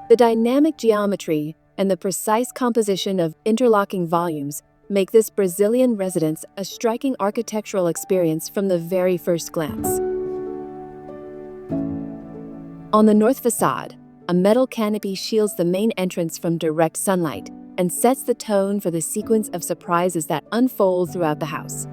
The dynamic geometry and the precise composition of interlocking volumes make this Brazilian residence a striking architectural experience from the very first glance. On the north facade, a metal canopy shields the main entrance from direct sunlight and sets the tone for the sequence of surprises that unfold throughout the house.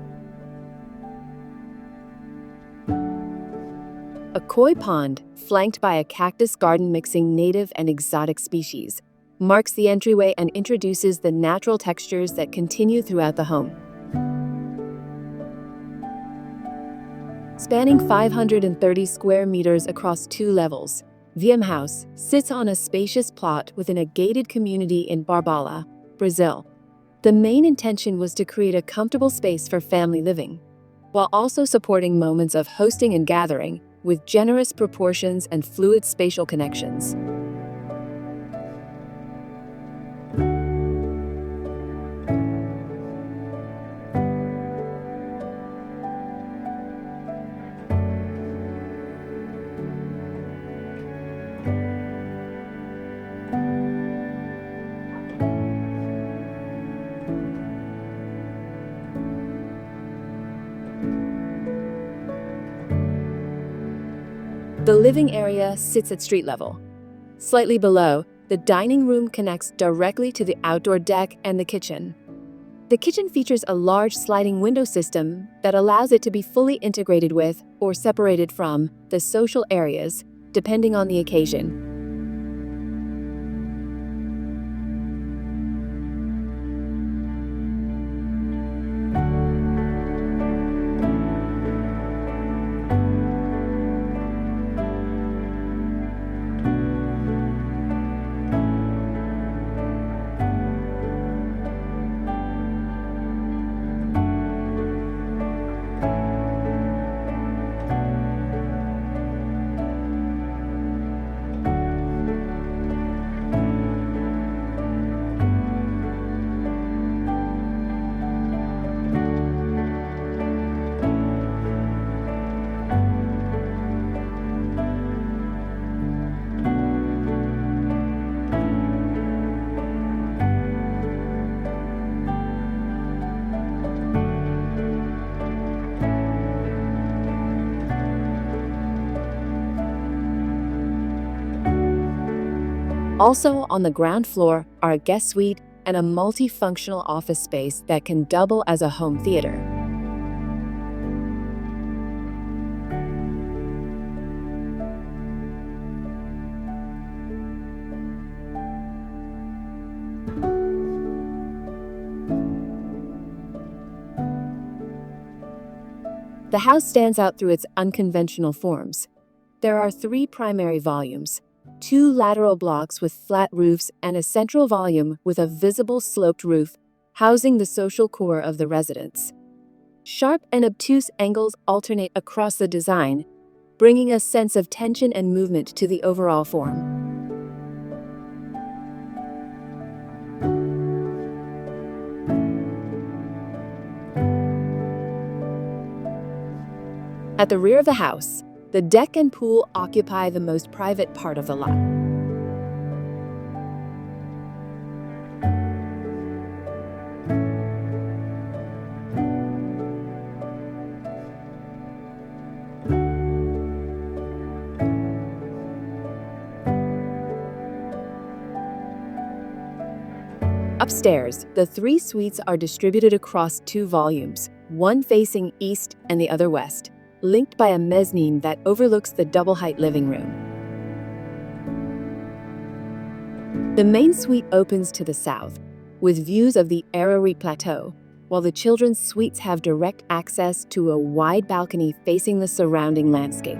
A koi pond, flanked by a cactus garden mixing native and exotic species, marks the entryway and introduces the natural textures that continue throughout the home. Spanning 530 square meters across 2 levels, VM House sits on a spacious plot within a gated community in Barbalha, Brazil. The main intention was to create a comfortable space for family living, while also supporting moments of hosting and gathering with generous proportions and fluid spatial connections. The living area sits at street level. Slightly below, the dining room connects directly to the outdoor deck and the kitchen. The kitchen features a large sliding window system that allows it to be fully integrated with or separated from the social areas, depending on the occasion. Also on the ground floor are a guest suite and a multifunctional office space that can double as a home theater. The house stands out through its unconventional forms. There are 3 primary volumes, 2 lateral blocks with flat roofs and a central volume with a visible sloped roof, housing the social core of the residence. Sharp and obtuse angles alternate across the design, bringing a sense of tension and movement to the overall form. At the rear of the house, the deck and pool occupy the most private part of the lot. Upstairs, the 3 suites are distributed across 2 volumes, one facing east and the other west, linked by a mezzanine that overlooks the double-height living room. The main suite opens to the south, with views of the Araripe Plateau, while the children's suites have direct access to a wide balcony facing the surrounding landscape.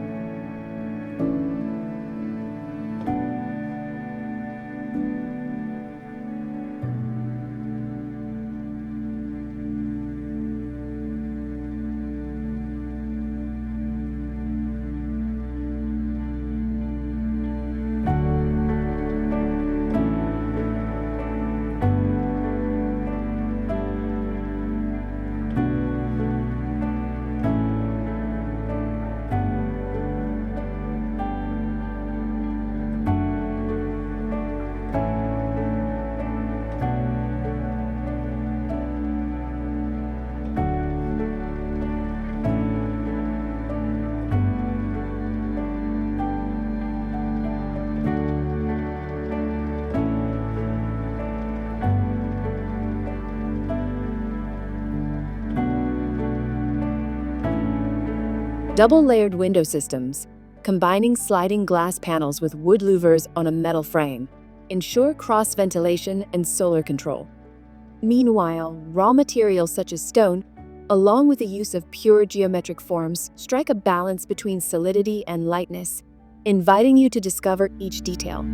Double-layered window systems, combining sliding glass panels with wood louvers on a metal frame, ensure cross-ventilation and solar control. Meanwhile, raw materials such as stone, along with the use of pure geometric forms, strike a balance between solidity and lightness, inviting you to discover each detail.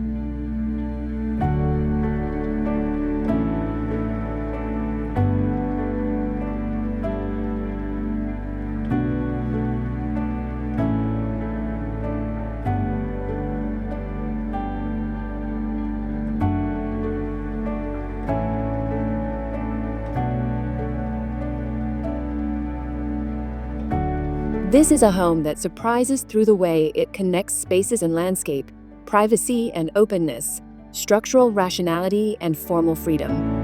This is a home that surprises through the way it connects spaces and landscape, privacy and openness, structural rationality and formal freedom.